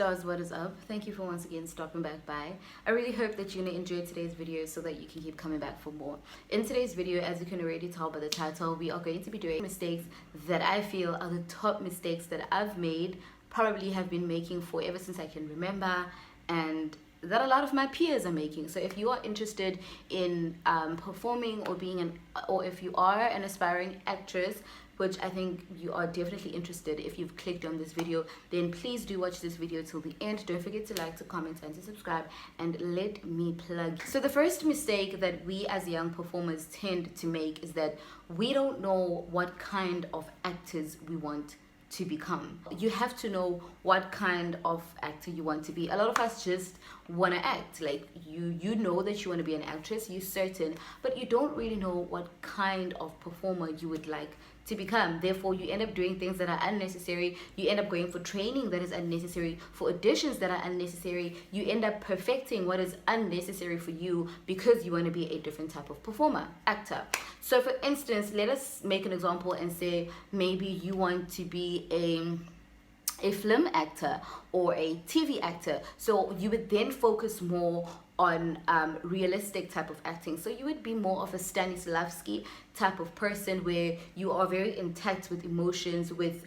stars, what is up? Thank you for once again stopping back by. I really hope that you're gonna enjoy today's video so that you can keep coming back for more. In today's video, as you can already tell by the title, we are going to be doing mistakes that I feel are the top mistakes that I've made, probably have been making for ever since I can remember, and that a lot of my peers are making. So if you are interested in performing or or if you are an aspiring actress, which I think you are definitely interested if you've clicked on this video, then please do watch this video till the end. Don't forget to like, to comment, and to subscribe, and let me plug. So the first mistake that we as young performers tend to make is that we don't know what kind of actors we want to become. You have to know what kind of actor you want to be. A lot of us just want to act. Like you know that you want to be an actress, you're certain, but you don't really know what kind of performer you would like to become. Therefore, you end up doing things that are unnecessary. You end up going for training that is unnecessary, for auditions that are unnecessary. You end up perfecting what is unnecessary for you because you want to be a different type of performer, actor. So for instance, let us make an example and say maybe you want to be a film actor or a TV actor. So you would then focus more on realistic type of acting. So you would be more of a Stanislavski type of person where you are very in touch with emotions, with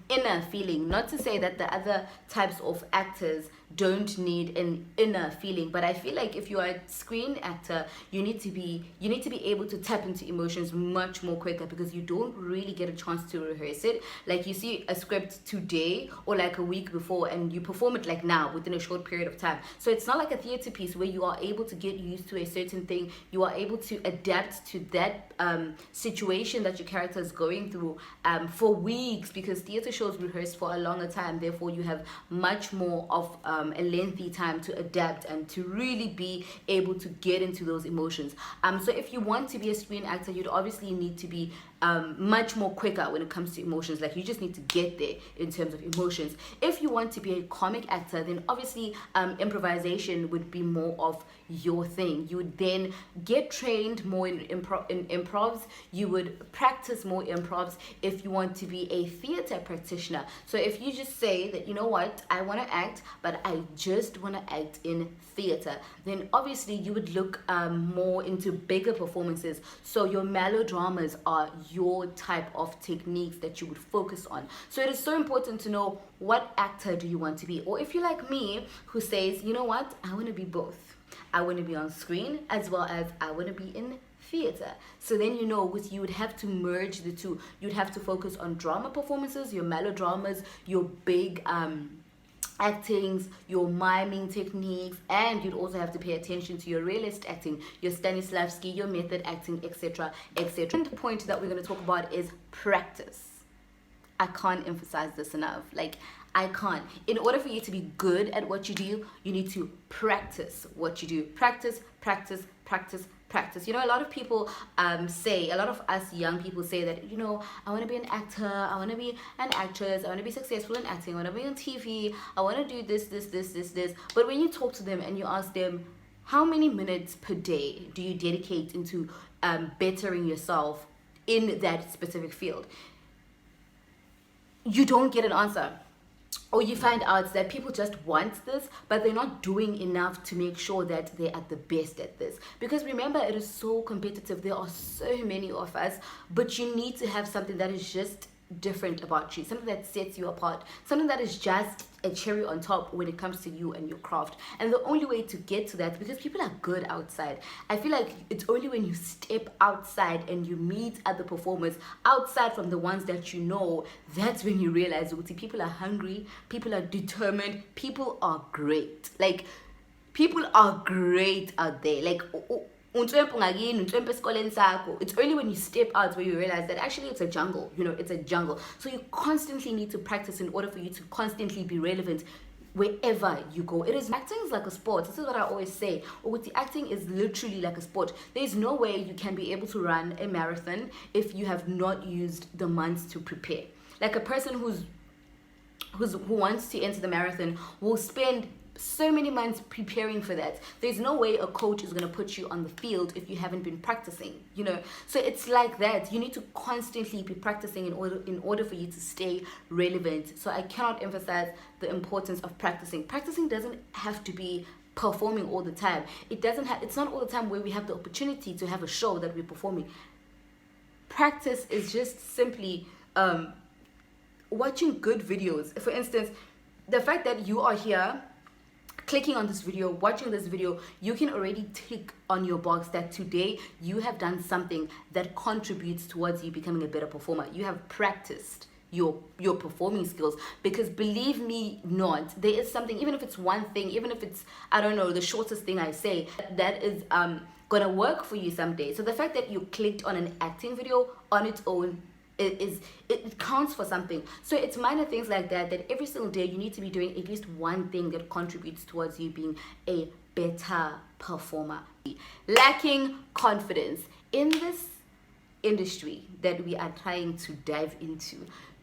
inner feeling. Not to say that the other types of actors don't need an inner feeling, but I feel like if you are a screen actor, you need to be able to tap into emotions much more quicker, because you don't really get a chance to rehearse it. Like you see a script today or like a week before and you perform it like now within a short period of time. So it's not like a theater piece where you are able to get used to a certain thing. You are able to adapt to that situation that your character is going through for weeks, because theater shows rehearse for a longer time. Therefore, you have much more of a lengthy time to adapt and to really be able to get into those emotions. So if you want to be a screen actor, you'd obviously need to be much more quicker when it comes to emotions. Like you just need to get there in terms of emotions. If you want to be a comic actor, then obviously improvisation would be more of your thing. You would then get trained more in improvs. You would practice more improvs if you want to be a theater practitioner. So if you just say that, you know what, I want to act, but I just want to act in theater, then obviously you would look more into bigger performances. So your melodramas are your type of techniques that you would focus on. So it is so important to know what actor do you want to be. Or if you're like me, who says, you know what, I want to be both. I want to be on screen as well as I want to be in theater. So then you would have to merge the two. You'd have to focus on drama performances, your melodramas, your big actings, your miming techniques, and you'd also have to pay attention to your realist acting, your Stanislavski, your method acting, etc., etc. The point that we're going to talk about is practice. I can't emphasize this enough. Like, I can't. In order for you to be good at what you do, you need to practice what you do. Practice, practice, practice, practice. You know, a lot of people a lot of us young people say that, you know, I want to be an actor, I want to be an actress, I want to be successful in acting, I want to be on TV, I want to do this. But when you talk to them and you ask them, how many minutes per day do you dedicate into bettering yourself in that specific field? You don't get an answer. Or you find out that people just want this, but they're not doing enough to make sure that they are the best at this. Because remember, it is so competitive. There are so many of us, but you need to have something that is just different about you, something that sets you apart, something that is just a cherry on top when it comes to you and your craft. And the only way to get to that, because people are good outside, I feel like it's only when you step outside and you meet other performers outside from the ones that you know, that's when you realize people are hungry, people are determined, people are great. Like, people are great out there. Like, it's only when you step out where you realize that actually it's a jungle. You know, it's a jungle. So you constantly need to practice in order for you to constantly be relevant wherever you go. Acting is like a sport. This is what I always say. The acting is literally like a sport. There's no way you can be able to run a marathon if you have not used the months to prepare. Like a person who wants to enter the marathon will spend so many months preparing for that. There's no way a coach is going to put you on the field if you haven't been practicing, you know. So it's like that. You need to constantly be practicing in order for you to stay relevant. So I cannot emphasize the importance of practicing. Practicing doesn't have to be performing all the time. It's not all the time where we have the opportunity to have a show that we're performing. Practice is just simply watching good videos. For instance, the fact that you are here clicking on this video, watching this video, you can already tick on your box that today you have done something that contributes towards you becoming a better performer. You have practiced your performing skills, because believe me not, there is something, even if it's one thing, even if it's, I don't know, the shortest thing I say, that is gonna work for you someday. So the fact that you clicked on an acting video on its own, it counts for something. So it's minor things like that every single day you need to be doing at least one thing that contributes towards you being a better performer. Lacking confidence in this industry that we are trying to dive into,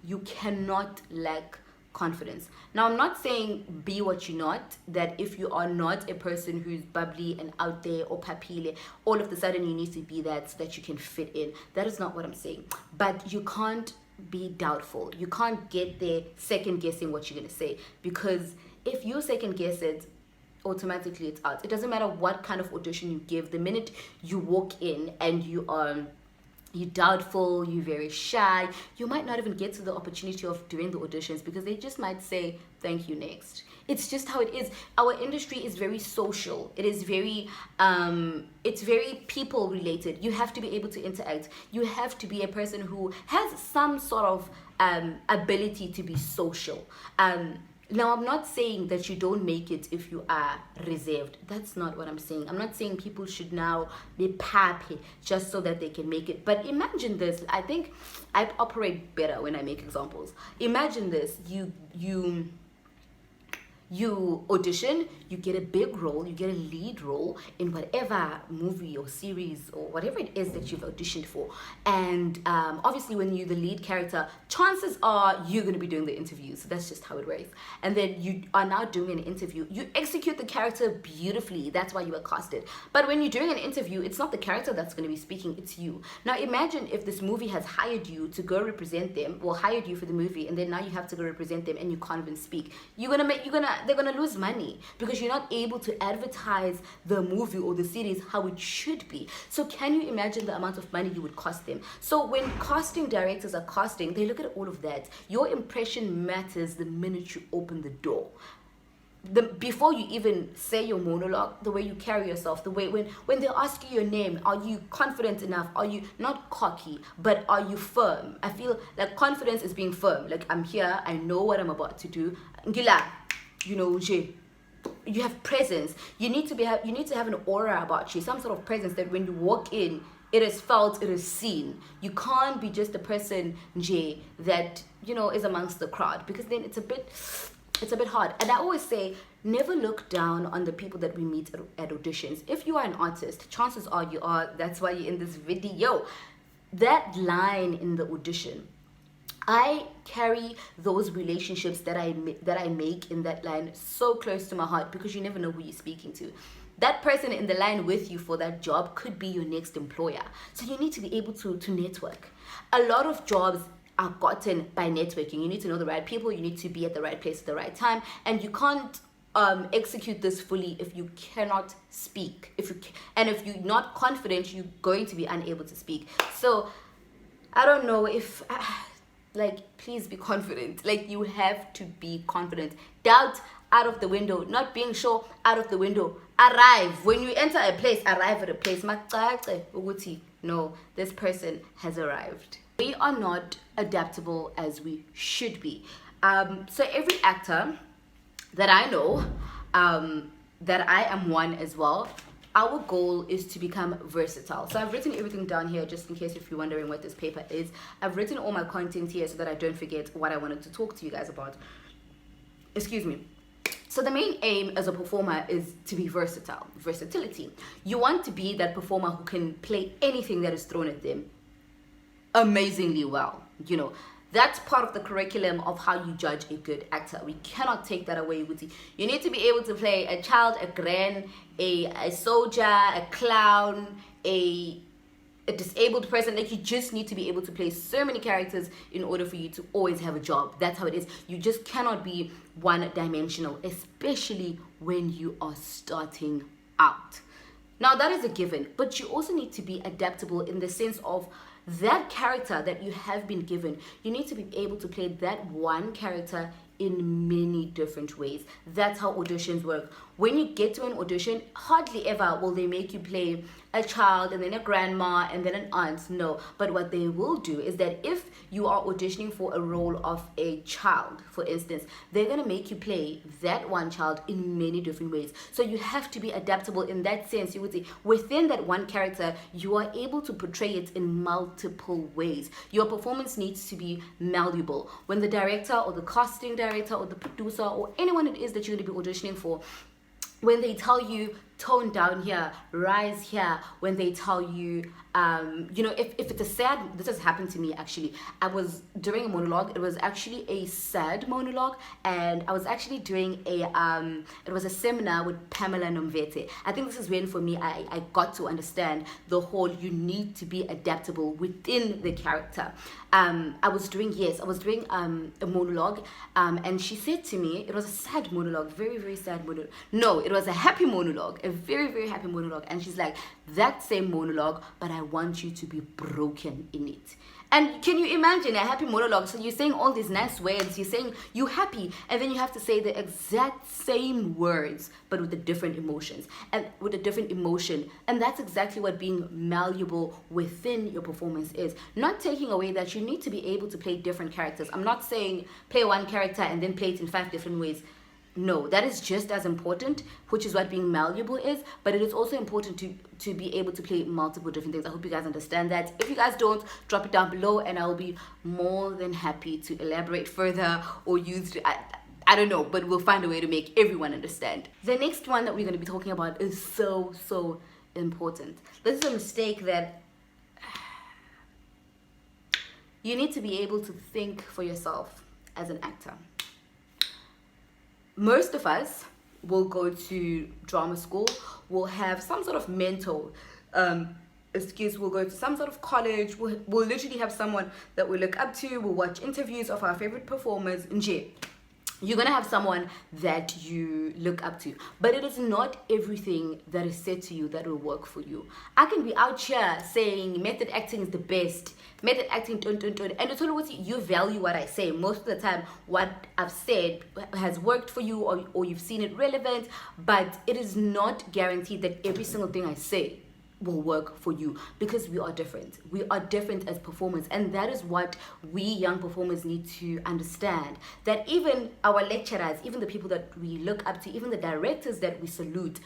you cannot lack confidence. Now, I'm not saying be what you're not, that if you are not a person who's bubbly and out there or papile, all of a sudden you need to be that so that you can fit in. That is not what I'm saying. But you can't be doubtful. You can't get there second guessing what you're going to say, because if you second guess it, automatically it's out. It doesn't matter what kind of audition you give. The minute you walk in and you're doubtful, you're very shy, you might not even get to the opportunity of doing the auditions, because they just might say thank you, next. It's just how it is. Our industry is very social. It is very it's very people related. You have to be able to interact. You have to be a person who has some sort of ability to be social. Now, I'm not saying that you don't make it if you are reserved. That's not what I'm saying. I'm not saying people should now be happy just so that they can make it. But imagine this. I think I operate better when I make examples. Imagine this. You audition, you get a big role, you get a lead role in whatever movie or series or whatever it is that you've auditioned for. And obviously when you're the lead character, chances are you're going to be doing the interviews. So that's just how it works. And then you are now doing an interview. You execute the character beautifully. That's why you were casted. But when you're doing an interview, it's not the character that's going to be speaking, it's you. Now imagine if this movie has hired you to go represent them, or hired you for the movie, and then now you have to go represent them and you can't even speak. They're gonna lose money because you're not able to advertise the movie or the series how it should be. So can you imagine the amount of money you would cost them? So when casting directors are casting, they look at all of that. Your impression matters the minute you open the door. Before you even say your monologue, the way you carry yourself, the way when they ask you your name, are you confident enough? Are you not cocky, but are you firm? I feel like confidence is being firm. Like, I'm here, I know what I'm about to do. Ngila, you know, you have presence. You need to have an aura about you, some sort of presence that when you walk in, it is felt, it is seen. You can't be just a person that, you know, is amongst the crowd, because then it's a bit hard. And I always say, never look down on the people that we meet at auditions. If you are an artist, chances are you are. That's why you're in this video. That line in the audition, I carry those relationships that I make in that line so close to my heart, because you never know who you're speaking to. That person in the line with you for that job could be your next employer. So you need to be able to network. A lot of jobs are gotten by networking. You need to know the right people. You need to be at the right place at the right time. And you can't execute this fully if you cannot speak. If you're not confident, you're going to be unable to speak. So I don't know if... please be confident. Like, you have to be confident. Doubt out of the window. Not being sure out of the window. Arrive. When you enter a place, arrive at a place. No, this person has arrived. We are not adaptable as we should be. So every actor that I know, that I am one as well, our goal is to become versatile. So I've written everything down here just in case if you're wondering what this paper is. I've written all my content here so that I don't forget what I wanted to talk to you guys about. Excuse me. So the main aim as a performer is to be versatile. Versatility. You want to be that performer who can play anything that is thrown at them amazingly well. You know, That's part of the curriculum of how you judge a good actor. We cannot take that away with you. You need to be able to play a child, a gran, a soldier, a clown, a disabled person. Like, you just need to be able to play so many characters in order for you to always have a job. That's how it is. You just cannot be one-dimensional, especially when you are starting out. Now, that is a given, but you also need to be adaptable in the sense of that character that you have been given. You need to be able to play that one character in many different ways. That's how auditions work. When you get to an audition, hardly ever will they make you play a child and then a grandma and then an aunt. No, but what they will do is that if you are auditioning for a role of a child, for instance, they're going to make you play that one child in many different ways. So you have to be adaptable in that sense. You would say within that one character, you are able to portray it in multiple ways. Your performance needs to be malleable. When the director or the casting director or the producer or anyone it is that you're going to be auditioning for, when they tell you tone down here, rise here, when they tell you, you know, if it's a sad, this has happened to me actually. I was doing a monologue. It was actually a sad monologue, and I was actually doing a it was a seminar with Pamela Nomvete. I think this is when for me I got to understand the whole you need to be adaptable within the character. I was doing a monologue, and she said to me, it was a sad monologue, very, very sad monologue. No, it was a happy monologue, a very, very happy monologue. And she's like, that same monologue, but I want you to be broken in it. And can you imagine a happy monologue? So you're saying all these nice words, you're saying you're happy, and then you have to say the exact same words, but with a different emotions and with a different emotion. And that's exactly what being malleable within your performance is. Not taking away that you need to be able to play different characters. I'm not saying play one character and then play it in 5 different ways. No, that is just as important, which is what being malleable is, but it is also important to be able to play multiple different things. I hope you guys understand that. If you guys don't, drop it down below and I'll be more than happy to elaborate further or use, I don't know, but we'll find a way to make everyone understand. The next one that we're going to be talking about is so important. This is a mistake that you need to be able to think for yourself as an actor. Most of us will go to drama school, will have some sort of mentor, we'll go to some sort of college, we'll literally have someone that we look up to, we'll watch interviews of our favorite performers, and you're gonna have someone that you look up to, but it is not everything that is said to you that will work for you. I can be out here saying method acting is the best, method acting, and it's always you value what I say. Most of the time, what I've said has worked for you, or you've seen it relevant, but it is not guaranteed that every single thing I say will work for you, because we are different. We are different as performers, and that is what we young performers need to understand, that even our lecturers, even the people that we look up to, even the directors that we salute,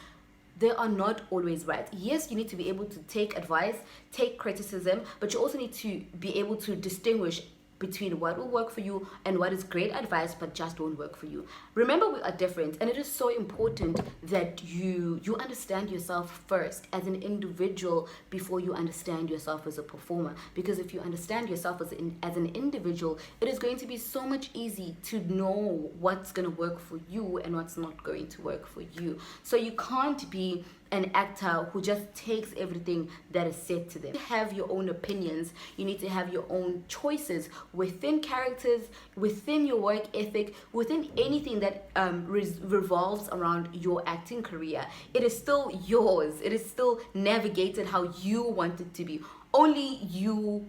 they are not always right. Yes, you need to be able to take advice, take criticism, but you also need to be able to distinguish between what will work for you and what is great advice but just won't work for you. Remember, we are different, and it is so important that you understand yourself first as an individual before you understand yourself as a performer. Because if you understand yourself as an individual, it is going to be so much easy to know what's going to work for you and what's not going to work for you. So you can't be an actor who just takes everything that is said to them. You have your own opinions. You need to have your own choices within characters, within your work ethic, within anything that revolves around your acting career. It is still yours. It is still navigated how you want it to be. Only you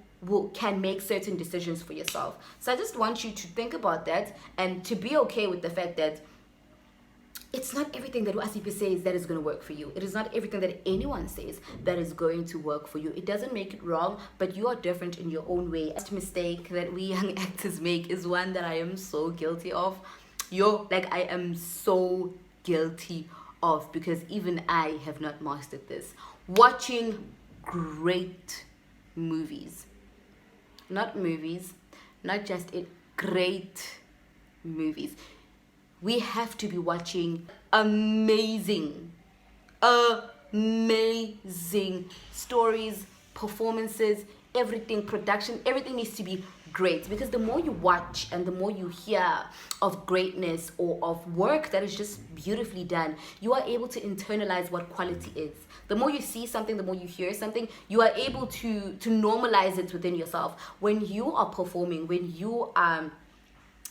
can make certain decisions for yourself. So I just want you to think about that and to be okay with the fact that it's not everything that Asipe says that is going to work for you. It is not everything that anyone says that is going to work for you. It doesn't make it wrong, but you are different in your own way. The mistake that we young actors make is one that I am so guilty of. I am so guilty of, because even I have not mastered this. Watching great movies. Not just it, great movies. We have to be watching amazing stories, performances, everything, production, everything needs to be great, because the more you watch and the more you hear of greatness or of work that is just beautifully done, you are able to internalize what quality is. The more you see something, the more you hear something, you are able to normalize it within yourself. When you are performing, when you are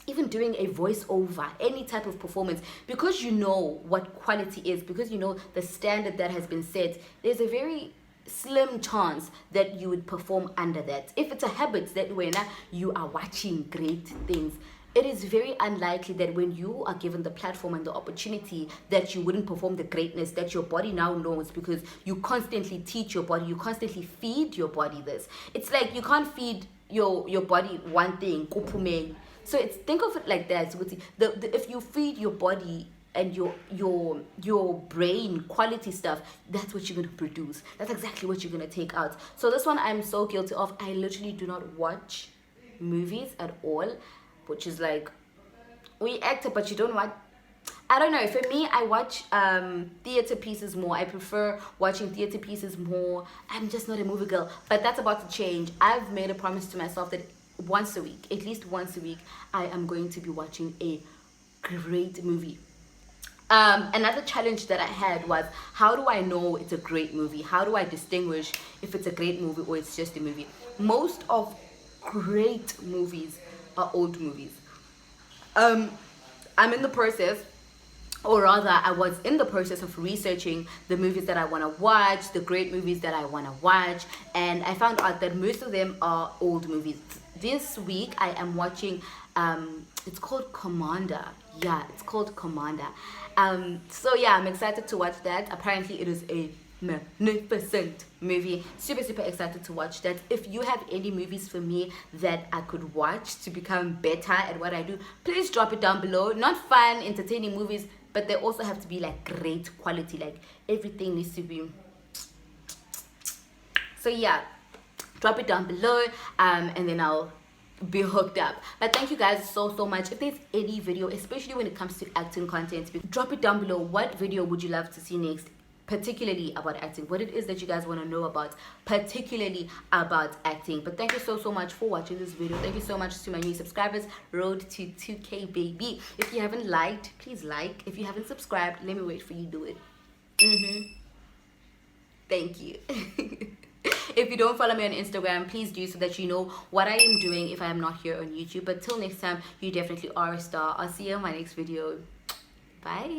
even doing a voiceover, any type of performance, because you know what quality is, because you know the standard that has been set, there's a very slim chance that you would perform under that. If it's a habit that when you are watching great things, it is very unlikely that when you are given the platform and the opportunity that you wouldn't perform the greatness that your body now knows, because you constantly teach your body, you constantly feed your body this. It's like you can't feed your body one thing, kupumeng. So it's, think of it like that. So if you feed your body and your brain quality stuff, that's what you're going to produce. That's exactly what you're going to take out. So this one I'm so guilty of. I literally do not watch movies at all, which is like, we act but you don't watch. I don't know, for me, I watch theater pieces more. I prefer watching theater pieces more. I'm just not a movie girl, but that's about to change. I've made a promise to myself that once a week, at least once a week, I am going to be watching a great movie. Another challenge that I had was, how do I know it's a great movie? How do I distinguish if it's a great movie or it's just a movie? Most of great movies are old movies. I'm in the process, or rather I was in the process of researching the movies that I want to watch, the great movies that I want to watch, and I found out that most of them are old movies. This week I am watching, it's called Commander. Yeah, it's called Commander. So yeah, I'm excited to watch that. Apparently it is a magnificent movie. Super excited to watch that. If you have any movies for me that I could watch to become better at what I do, please drop it down below. Not fun, entertaining movies, but they also have to be like great quality. Like everything needs to be. So yeah, drop it down below, and then I'll be hooked up. But thank you guys so much. If there's any video, especially when it comes to acting content, drop it down below. What video would you love to see next, particularly about acting? What it is that you guys want to know about, particularly about acting. But thank you so much for watching this video. Thank you so much to my new subscribers. Road to 2K, baby. If you haven't liked, please like. If you haven't subscribed, let me wait for you to do it. Thank you. If you don't follow me on Instagram, please do, so that you know what I am doing if I am not here on YouTube. But till next time, you definitely are a star. I'll see you in my next video. Bye.